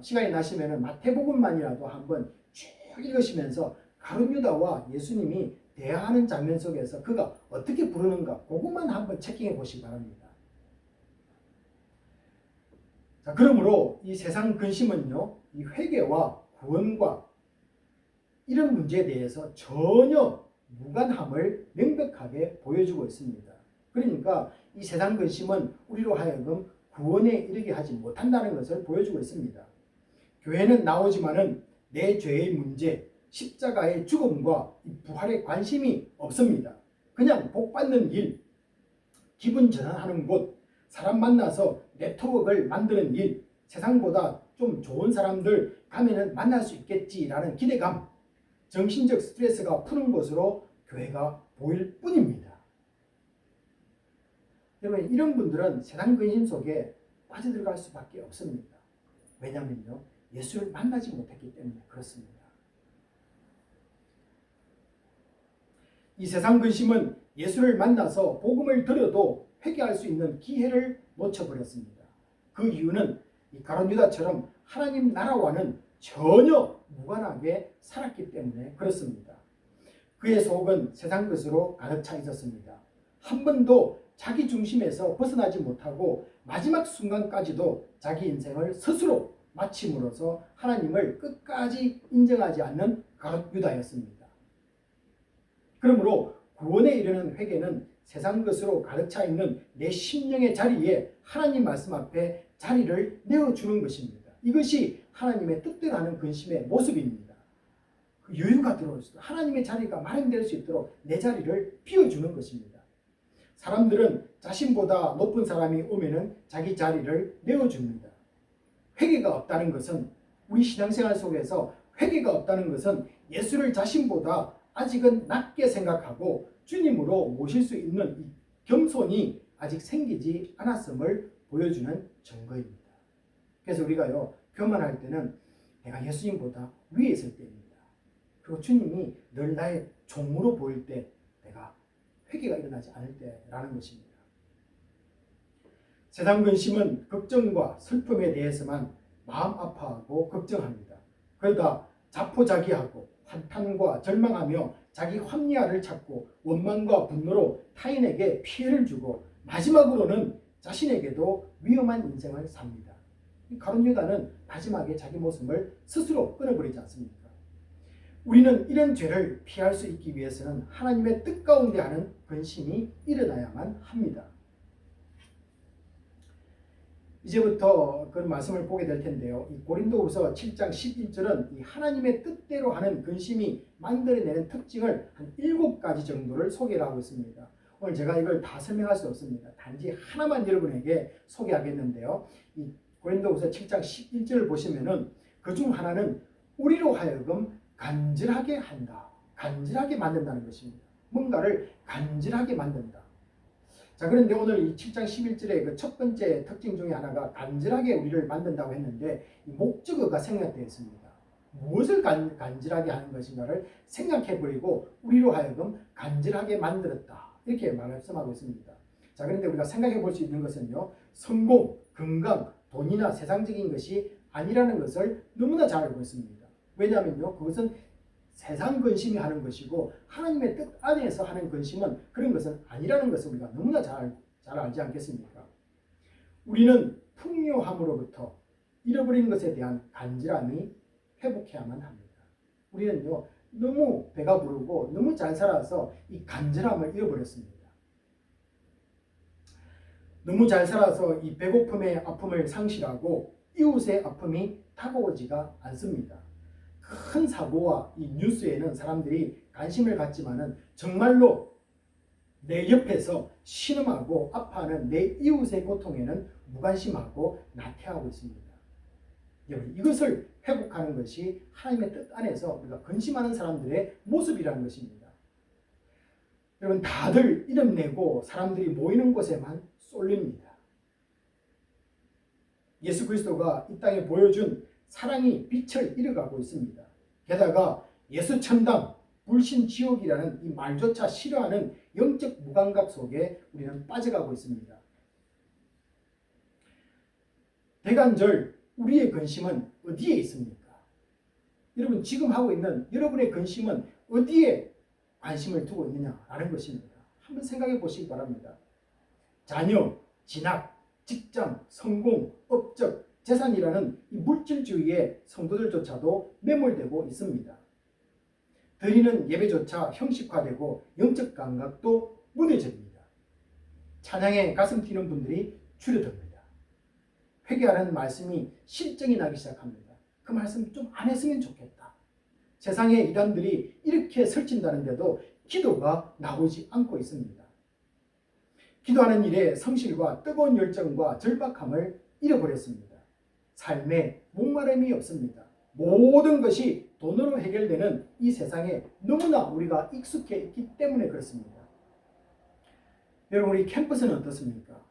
시간이 나시면 마태복음만이라도 한번 쭉 읽으시면서 가룟 유다와 예수님이 대화하는 장면 속에서 그가 어떻게 부르는가 그것만 한번 체킹해 보시기 바랍니다. 자, 그러므로 이 세상 근심은요, 이 회개와 구원과 이런 문제에 대해서 전혀 무관함을 명백하게 보여주고 있습니다. 그러니까 이 세상 근심은 우리로 하여금 구원에 이르게 하지 못한다는 것을 보여주고 있습니다. 교회는 나오지만은 내 죄의 문제, 십자가의 죽음과 부활에 관심이 없습니다. 그냥 복 받는 일, 기분 전환하는 곳, 사람 만나서 네트워크를 만드는 일, 세상보다 좀 좋은 사람들 가면은 만날 수 있겠지라는 기대감, 정신적 스트레스가 푸는 것으로 교회가 보일 뿐입니다. 여러분, 이런 분들은 세상 근심 속에 빠져들어갈 수밖에 없습니다. 왜냐하면요, 예수를 만나지 못했기 때문에 그렇습니다. 이 세상 근심은 예수를 만나서 복음을 들어도 회개할 수 있는 기회를 놓쳐버렸습니다. 그 이유는 이 가룟 유다처럼 하나님 나라와는 전혀 무관하게 살았기 때문에 그렇습니다. 그의 속은 세상 것으로 가득 차 있었습니다. 한 번도 자기 중심에서 벗어나지 못하고 마지막 순간까지도 자기 인생을 스스로 마침으로써 하나님을 끝까지 인정하지 않는 가룟 유다였습니다. 그러므로 구원에 이르는 회개는 세상 것으로 가득 차 있는 내 심령의 자리에 하나님 말씀 앞에 자리를 내어주는 것입니다. 이것이 하나님의 뜻대로 하는 근심의 모습입니다. 그 여유가 들어올 수 있도록 하나님의 자리가 마련될 수 있도록 내 자리를 비워주는 것입니다. 사람들은 자신보다 높은 사람이 오면은 자기 자리를 내어줍니다. 회개가 없다는 것은 우리 신앙생활 속에서 회개가 없다는 것은 예수를 자신보다 아직은 낮게 생각하고 주님으로 모실 수 있는 이 겸손이 아직 생기지 않았음을 보여주는 증거입니다. 그래서 우리가요 교만할 때는 내가 예수님보다 위에 있을 때입니다. 그리고 주님이 늘 나의 종으로 보일 때 내가 회개가 일어나지 않을 때라는 것입니다. 세상 근심은 걱정과 슬픔에 대해서만 마음 아파하고 걱정합니다. 그러다 자포자기하고 한탄과 절망하며 자기 합리화를 찾고 원망과 분노로 타인에게 피해를 주고 마지막으로는 자신에게도 위험한 인생을 삽니다. 가룟 유다는 마지막에 자기 목숨을 스스로 끊어버리지 않습니까? 우리는 이런 죄를 피할 수 있기 위해서는 하나님의 뜻 가운데 하는 근심이 일어나야만 합니다. 이제부터 그런 말씀을 보게 될 텐데요. 이 고린도후서 7장 11절은 이 하나님의 뜻대로 하는 근심이 만들어내는 특징을 한 7가지 정도를 소개를 하고 있습니다. 오늘 제가 이걸 다 설명할 수 없습니다. 단지 하나만 여러분에게 소개하겠는데요. 이 고린도후서 7장 11절을 보시면은 그중 하나는 우리로 하여금 간절하게 한다. 간절하게 만든다는 것입니다. 뭔가를 간절하게 만든다. 자, 그런데 오늘 이 7장 11절의 그 첫 번째 특징 중에 하나가 간절하게 우리를 만든다고 했는데 이 목적어가 생략되어 있습니다. 무엇을 간절하게 하는 것인가를 생각해버리고 우리로 하여금 간절하게 만들었다. 이렇게 말씀하고 있습니다. 자, 그런데 우리가 생각해 볼 수 있는 것은요. 성공, 건강, 돈이나 세상적인 것이 아니라는 것을 너무나 잘 알고 있습니다. 왜냐하면요. 그것은 세상 근심이 하는 것이고 하나님의 뜻 안에서 하는 근심은 그런 것은 아니라는 것을 우리가 너무나 잘 알지 않겠습니까? 우리는 풍요함으로부터 잃어버린 것에 대한 간절함이 회복해야만 합니다. 우리는요 너무 배가 부르고 너무 잘 살아서 이 간절함을 잃어버렸습니다. 너무 잘 살아서 이 배고픔의 아픔을 상실하고 이웃의 아픔이 다가오지가 않습니다. 큰 사고와 이 뉴스에는 사람들이 관심을 갖지만은 정말로 내 옆에서 신음하고 아파하는 내 이웃의 고통에는 무관심하고 나태하고 있습니다. 여러분, 이것을 회복하는 것이 하나님의 뜻 안에서 우리가 근심하는 사람들의 모습이라는 것입니다. 여러분, 다들 이름 내고 사람들이 모이는 곳에만 쏠립니다. 예수 그리스도가 이 땅에 보여준 사랑이 빛을 잃어가고 있습니다. 게다가 예수 천당, 불신 지옥이라는 이 말조차 싫어하는 영적 무감각 속에 우리는 빠져가고 있습니다. 대간절 우리의 근심은 어디에 있습니까? 여러분 지금 하고 있는 여러분의 근심은 어디에 관심을 두고 있느냐라는 것입니다. 한번 생각해 보시기 바랍니다. 자녀, 진학, 직장, 성공, 업적, 재산이라는 이 물질주의에 성도들조차도 매몰되고 있습니다. 드리는 예배조차 형식화되고 영적 감각도 무뎌집니다. 찬양에 가슴 뛰는 분들이 줄어듭니다. 회개하라는 말씀이 실증이 나기 시작합니다. 그 말씀 좀 안 했으면 좋겠다. 세상의 이단들이 이렇게 설친다는데도 기도가 나오지 않고 있습니다. 기도하는 일에 성실과 뜨거운 열정과 절박함을 잃어버렸습니다. 삶에 목마름이 없습니다. 모든 것이 돈으로 해결되는 이 세상에 너무나 우리가 익숙해 있기 때문에 그렇습니다. 여러분, 우리 캠퍼스는 어떻습니까?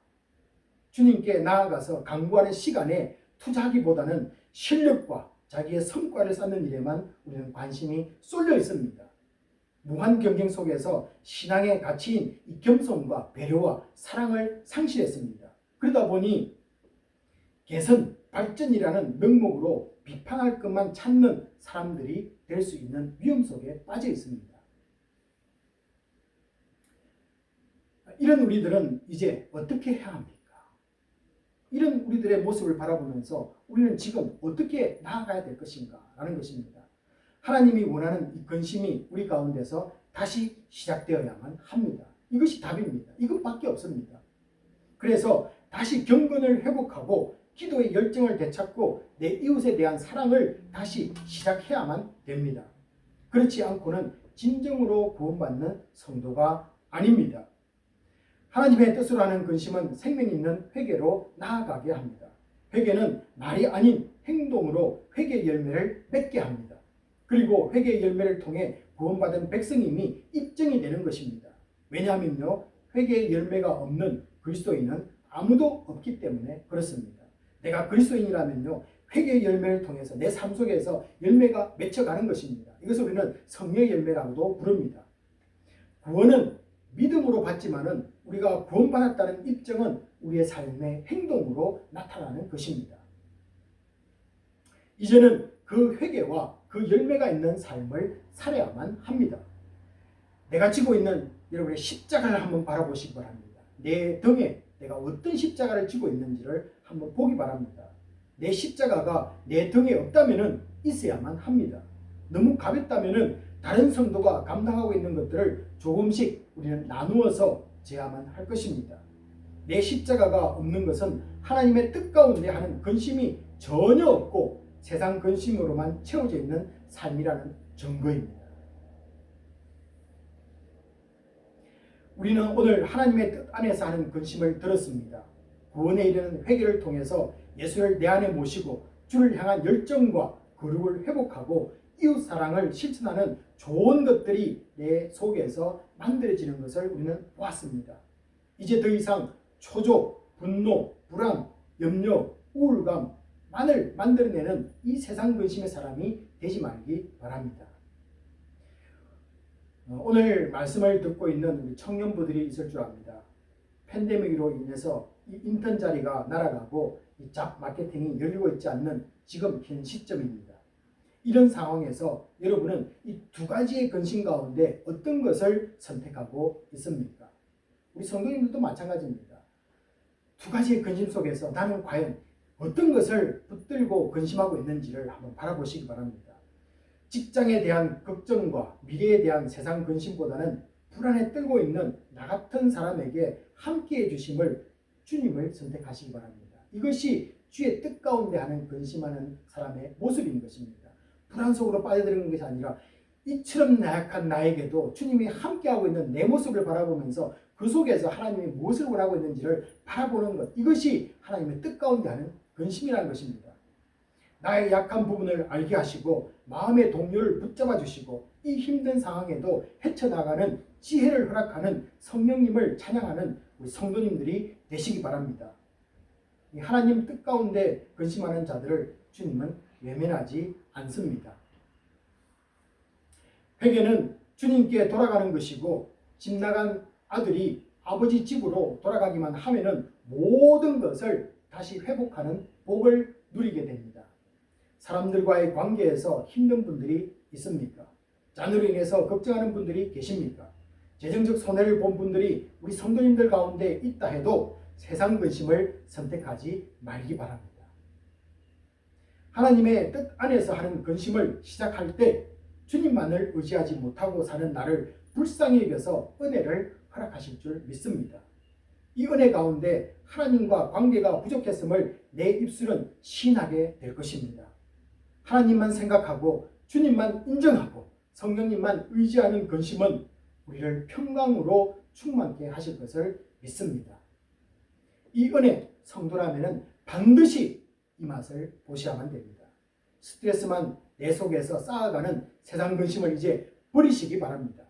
주님께 나아가서 강구하는 시간에 투자하기보다는 실력과 자기의 성과를 쌓는 일에만 우리는 관심이 쏠려 있습니다. 무한 경쟁 속에서 신앙의 가치인 이 겸손과 배려와 사랑을 상실했습니다. 그러다 보니 개선, 발전이라는 명목으로 비판할 것만 찾는 사람들이 될 수 있는 위험 속에 빠져 있습니다. 이런 우리들은 이제 어떻게 해야 합니까? 이런 우리들의 모습을 바라보면서 우리는 지금 어떻게 나아가야 될 것인가 라는 것입니다. 하나님이 원하는 이 근심이 우리 가운데서 다시 시작되어야만 합니다. 이것이 답입니다. 이것밖에 없습니다. 그래서 다시 경건을 회복하고 기도의 열정을 되찾고 내 이웃에 대한 사랑을 다시 시작해야만 됩니다. 그렇지 않고는 진정으로 구원받는 성도가 아닙니다. 하나님의 뜻으로 하는 근심은 생명 있는 회개로 나아가게 합니다. 회개는 말이 아닌 행동으로 회개 열매를 맺게 합니다. 그리고 회개 열매를 통해 구원받은 백성임이 입증이 되는 것입니다. 왜냐하면요, 회개의 열매가 없는 그리스도인은 아무도 없기 때문에 그렇습니다. 내가 그리스도인이라면요, 회개의 열매를 통해서 내 삶 속에서 열매가 맺혀가는 것입니다. 이것을 우리는 성령의 열매라고도 부릅니다. 구원은 믿음으로 받지만은 우리가 구원받았다는 입증은 우리의 삶의 행동으로 나타나는 것입니다. 이제는 그 회개와 그 열매가 있는 삶을 살아야만 합니다. 내가 지고 있는 여러분의 십자가를 한번 바라보시기 바랍니다. 내 등에 내가 어떤 십자가를 지고 있는지를 한번 보기 바랍니다. 내 십자가가 내 등에 없다면 있어야만 합니다. 너무 가볍다면 다른 성도가 감당하고 있는 것들을 조금씩 우리는 나누어서 져야만 할 것입니다. 내 십자가가 없는 것은 하나님의 뜻 가운데 하는 근심이 전혀 없고 세상 근심으로만 채워져 있는 삶이라는 증거입니다. 우리는 오늘 하나님의 뜻 안에서 하는 근심을 들었습니다. 구원에 이르는 회개를 통해서 예수를 내 안에 모시고 주를 향한 열정과 거룩을 회복하고 이웃 사랑을 실천하는 좋은 것들이 내 속에서 만들어지는 것을 우리는 보았습니다. 이제 더 이상 초조, 분노, 불안, 염려, 우울감만을 만들어내는 이 세상 근심의 사람이 되지 말기 바랍니다. 오늘 말씀을 듣고 있는 우리 청년부들이 있을 줄 압니다. 팬데믹으로 인해서 이 인턴 자리가 날아가고 이 잡 마케팅이 열리고 있지 않는 지금 현 시점입니다. 이런 상황에서 여러분은 이 두 가지의 근심 가운데 어떤 것을 선택하고 있습니까? 우리 성도님들도 마찬가지입니다. 두 가지의 근심 속에서 나는 과연 어떤 것을 붙들고 근심하고 있는지를 한번 바라보시기 바랍니다. 직장에 대한 걱정과 미래에 대한 세상 근심보다는 불안에 떨고 있는 나 같은 사람에게 함께해 주심을 주님을 선택하시기 바랍니다. 이것이 주의 뜻 가운데 하는 근심하는 사람의 모습인 것입니다. 불안 속으로 빠져드는 것이 아니라 이처럼 나약한 나에게도 주님이 함께하고 있는 내 모습을 바라보면서 그 속에서 하나님이 무엇을 원하고 있는지를 바라보는 것, 이것이 하나님의 뜻 가운데 하는 근심이라는 것입니다. 나의 약한 부분을 알게 하시고 마음의 동료를 붙잡아 주시고 이 힘든 상황에도 헤쳐나가는 지혜를 허락하는 성령님을 찬양하는 우리 성도님들이 되시기 바랍니다. 하나님 뜻 가운데 근심하는 자들을 주님은 외면하지 않습니다. 회개는 주님께 돌아가는 것이고 집 나간 아들이 아버지 집으로 돌아가기만 하면은 모든 것을 다시 회복하는 복을 누리게 됩니다. 사람들과의 관계에서 힘든 분들이 있습니까? 자녀로 인해서 걱정하는 분들이 계십니까? 재정적 손해를 본 분들이 우리 성도님들 가운데 있다 해도 세상 근심을 선택하지 말기 바랍니다. 하나님의 뜻 안에서 하는 근심을 시작할 때 주님만을 의지하지 못하고 사는 나를 불쌍히 여겨서 은혜를 허락하실 줄 믿습니다. 이 은혜 가운데 하나님과 관계가 부족했음을 내 입술은 시인하게 될 것입니다. 하나님만 생각하고 주님만 인정하고 성령님만 의지하는 근심은 우리를 평강으로 충만케 하실 것을 믿습니다. 이 은혜 성도라면 반드시 이 맛을 보셔야만 됩니다. 스트레스만 내 속에서 쌓아가는 세상 근심을 이제 버리시기 바랍니다.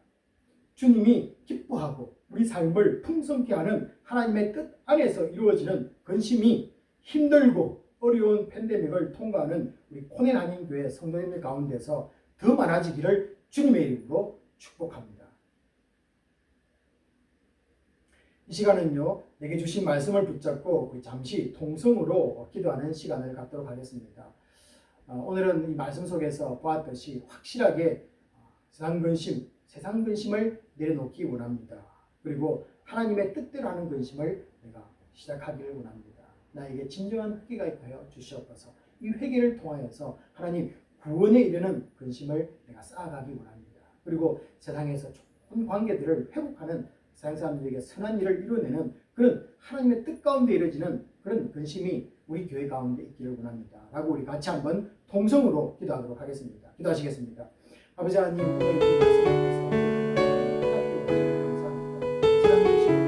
주님이 기뻐하고 우리 삶을 풍성케 하는 하나님의 뜻 안에서 이루어지는 근심이 힘들고 어려운 팬데믹을 통과하는 우리 코넨 한인교회 성도님들 가운데서 더 많아지기를 주님의 이름으로 축복합니다. 이 시간은요, 내게 주신 말씀을 붙잡고 잠시 통성으로 기도하는 시간을 갖도록 하겠습니다. 오늘은 이 말씀 속에서 보았듯이 확실하게 세상 근심을 내려놓기 원합니다. 그리고 하나님의 뜻대로 하는 근심을 내가 시작하기를 원합니다. 나에게 진정한 회개가 있게 하여 주시옵소서. 이 회개를 통하여서 하나님 구원에 이르는 근심을 내가 쌓아가기 원합니다. 그리고 세상에서 좋은 관계들을 회복하는 세상 사람들에게 선한 일을 이루어내는 그런 하나님의 뜻 가운데 이루어지는 그런 근심이 우리 교회 가운데 있기를 원합니다. 라고 우리 같이 한번 통성으로 기도하도록 하겠습니다. 기도하시겠습니다. 아버지 하나님, 오늘 이 말씀을 통해서 감사합니다. 지난 주신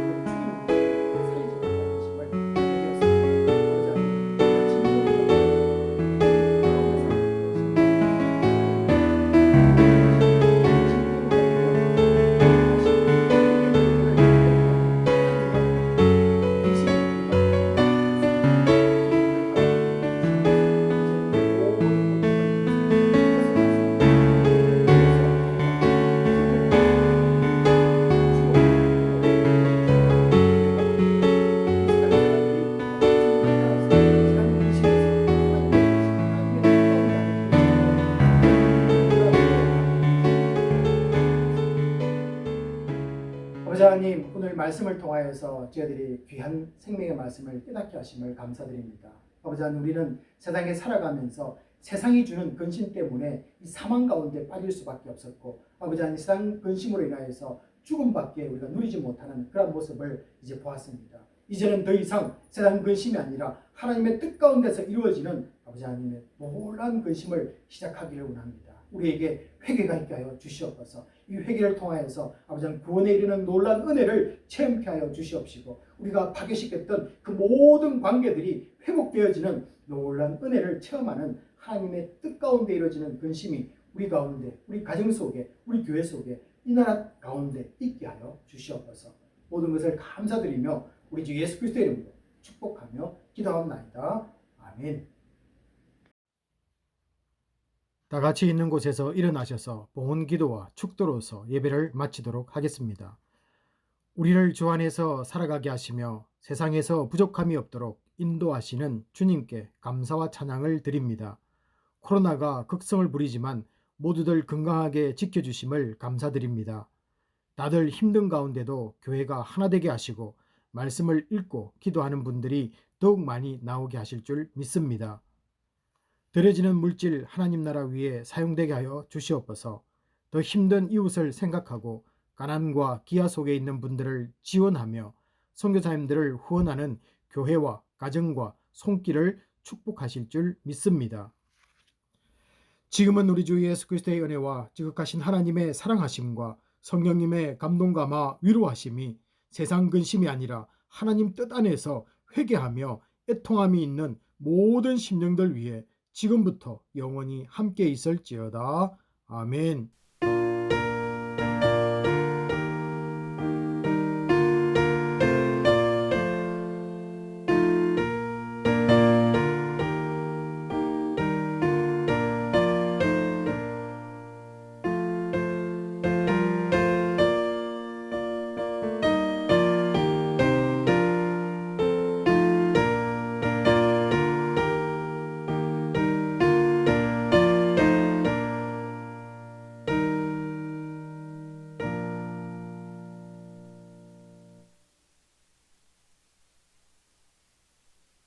아버지 하나님, 오늘 말씀을 통하여서 저희들이 귀한 생명의 말씀을 깨닫게 하심을 감사드립니다. 아버지 하나님, 우리는 세상에 살아가면서 세상이 주는 근심 때문에 이 사망 가운데 빠질 수밖에 없었고, 아버지 하나님, 세상 근심으로 인하여서 죽음밖에 우리가 누리지 못하는 그런 모습을 이제 보았습니다. 이제는 더 이상 세상 근심이 아니라 하나님의 뜻 가운데서 이루어지는 아버지 하나님의 놀라운 근심을 시작하기를 원합니다. 우리에게 회개가 있게 하여 주시옵소서. 이 회개를 통하여서 아버지 하나님 구원에 이르는 놀라운 은혜를 체험케 하여 주시옵시고, 우리가 파괴시켰던 그 모든 관계들이 회복되어지는 놀라운 은혜를 체험하는 하나님의 뜻 가운데 이루어지는 근심이 우리 가운데, 우리 가정 속에, 우리 교회 속에, 이 나라 가운데 있게 하여 주시옵소서. 모든 것을 감사드리며 우리 주 예수 그리스도의 이름으로 축복하며 기도하옵나이다. 아멘. 다 같이 있는 곳에서 일어나셔서 봉헌 기도와 축도로서 예배를 마치도록 하겠습니다. 우리를 주 안에서 살아가게 하시며 세상에서 부족함이 없도록 인도하시는 주님께 감사와 찬양을 드립니다. 코로나가 극성을 부리지만 모두들 건강하게 지켜주심을 감사드립니다. 다들 힘든 가운데도 교회가 하나 되게 하시고 말씀을 읽고 기도하는 분들이 더욱 많이 나오게 하실 줄 믿습니다. 들여지는 물질 하나님 나라 위에 사용되게 하여 주시옵소서. 더 힘든 이웃을 생각하고 가난과 기아 속에 있는 분들을 지원하며 선교사님들을 후원하는 교회와 가정과 손길을 축복하실 줄 믿습니다. 지금은 우리 주 예수 그리스도의 은혜와 지극하신 하나님의 사랑하심과 성령님의 감동감화 위로하심이 세상 근심이 아니라 하나님 뜻 안에서 회개하며 애통함이 있는 모든 심령들 위해 지금부터 영원히 함께 있을지어다. 아멘.